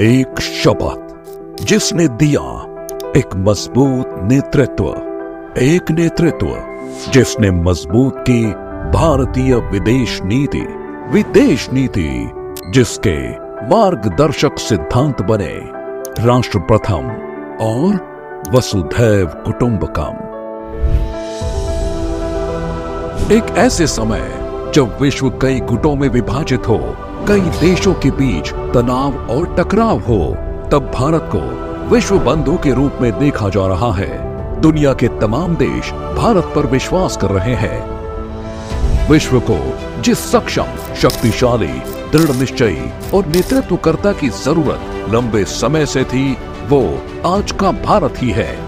एक शपथ जिसने दिया एक मजबूत नेतृत्व, एक नेतृत्व जिसने मजबूत की भारतीय विदेश नीति जिसके मार्गदर्शक सिद्धांत बने राष्ट्र प्रथम और वसुधैव कुटुंबकम। एक ऐसे समय जब विश्व कई गुटों में विभाजित हो, कई देशों के बीच तनाव और टकराव हो, तब भारत को विश्व बंधु के रूप में देखा जा रहा है। दुनिया के तमाम देश भारत पर विश्वास कर रहे हैं। विश्व को जिस सक्षम, शक्तिशाली, दृढ़ निश्चयी और नेतृत्वकर्ता की जरूरत लंबे समय से थी, वो आज का भारत ही है।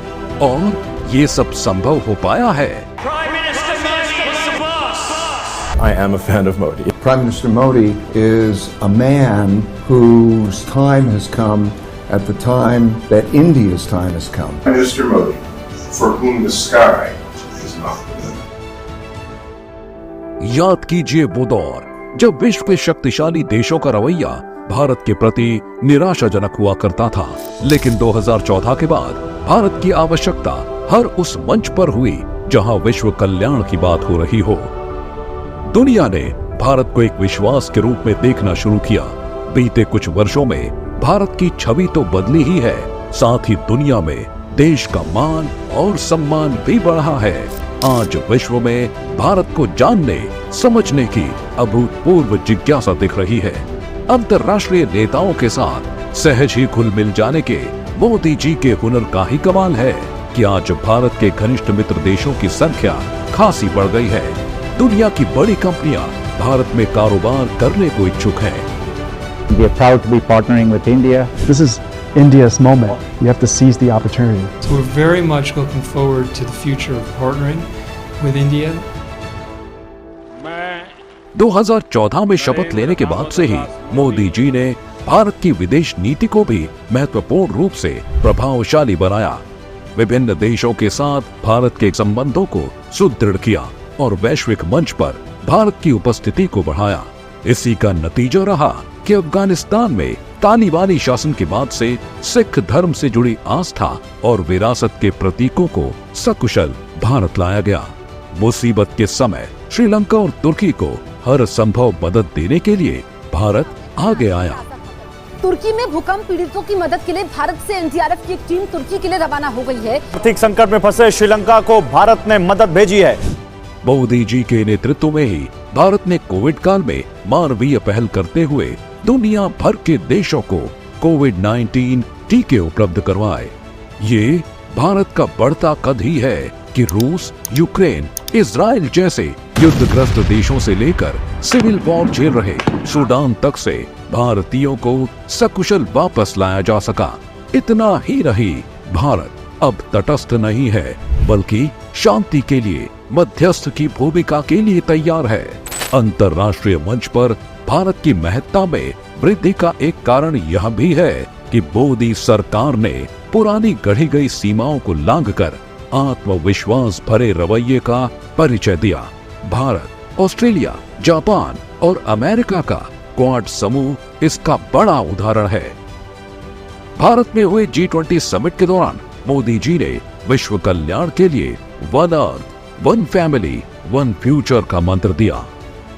और ये सब संभव हो पाया है। I am a fan of Modi. Prime Minister Modi is a man whose time has come at the time that India's time has come. Prime Minister Modi, for whom the sky is not the limit. याद कीजिए वो दौर जब विश्व के शक्तिशाली देशों का रवैया भारत के प्रति निराशाजनक हुआ करता था, लेकिन 2014 के बाद भारत की आवश्यकता हर उस मंच पर हुई जहां विश्व कल्याण की बात हो रही हो। दुनिया ने भारत को एक विश्वास के रूप में देखना शुरू किया। बीते कुछ वर्षों में भारत की छवि तो बदली ही है, साथ ही दुनिया में देश का मान और सम्मान भी बढ़ा है। आज विश्व में भारत को जानने समझने की अभूतपूर्व जिज्ञासा दिख रही है। अंतर्राष्ट्रीय नेताओं के साथ सहज ही घुल मिल जाने के मोदी जी के हुनर का ही कमाल है कि आज भारत के घनिष्ठ मित्र देशों की संख्या खासी बढ़ गई है। दुनिया की बड़ी कंपनियां भारत में कारोबार करने को इच्छुक हैं। We are proud to be partnering with India. This is India's moment. You have to seize the opportunity. So we're very much looking forward to the future of partnering with India. 2014 में शपथ लेने के बाद से ही मोदी जी ने भारत की विदेश नीति को भी महत्वपूर्ण रूप से प्रभावशाली बनाया। विभिन्न देशों के साथ भारत के संबंधों को सुदृढ़ किया और वैश्विक मंच पर भारत की उपस्थिति को बढ़ाया। इसी का नतीजा रहा कि अफगानिस्तान में तालिबानी शासन के बाद से सिख धर्म से जुड़ी आस्था और विरासत के प्रतीकों को सकुशल भारत लाया गया। मुसीबत के समय श्रीलंका और तुर्की को हर संभव मदद देने के लिए भारत आगे आया। तुर्की में भूकंप पीड़ितों की मदद के लिए भारत से एनडीआरएफ की एक टीम तुर्की के लिए रवाना हो गई है। आर्थिक संकट में फंसे श्रीलंका को भारत ने मदद भेजी है। मोदी जी के नेतृत्व में ही भारत ने कोविड काल में मानवीय पहल करते हुए दुनिया भर के देशों को कोविड-19 टीके उपलब्ध करवाए। ये भारत का बढ़ता कद ही है कि रूस, यूक्रेन, इजराइल जैसे युद्धग्रस्त देशों से लेकर सिविल वॉर झेल रहे सूडान तक से भारतीयों को सकुशल वापस लाया जा सका। इतना ही नहीं, भारत अब तटस्थ नहीं है, बल्कि शांति के लिए मध्यस्थ की भूमिका के लिए तैयार है। अंतर्राष्ट्रीय मंच पर भारत की महत्ता में वृद्धि का एक कारण यह भी है कि मोदी सरकार ने पुरानी गढ़ी गई सीमाओं को लांघकर आत्मविश्वास भरे रवैये का परिचय दिया। भारत, ऑस्ट्रेलिया, जापान और अमेरिका का क्वाड समूह इसका बड़ा उदाहरण है। भारत में हुए G20 समिट के दौरान मोदी जी ने विश्व कल्याण के लिए one earth, one family, one future का मंत्र दिया।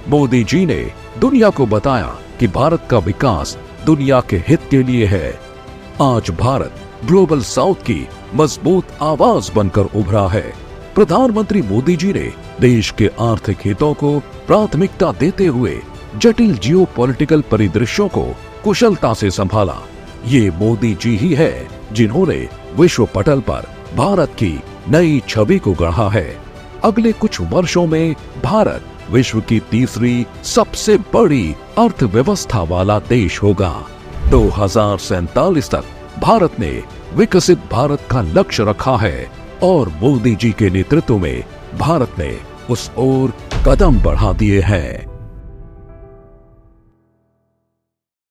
मोदी जी ने दुनिया को बताया कि भारत का विकास दुनिया के हित के लिए है। आज भारत ग्लोबल साउथ की मजबूत आवाज बनकर उभरा है। प्रधानमंत्री मोदी जी ने देश के आर्थिक हितों को प्राथमिकता देते हुए जटिल जियोपॉलिटिकल परिदृश्यों को कुशलता से संभाला। ये मोदी जी ही है जिन्होंने विश्व पटल पर भारत की नई छवि को गढ़ा है। अगले कुछ वर्षों में भारत विश्व की तीसरी सबसे बड़ी अर्थव्यवस्था वाला देश होगा। 2047 तक भारत ने विकसित भारत का लक्ष्य रखा है और मोदी जी के नेतृत्व में भारत ने उस ओर कदम बढ़ा दिए हैं।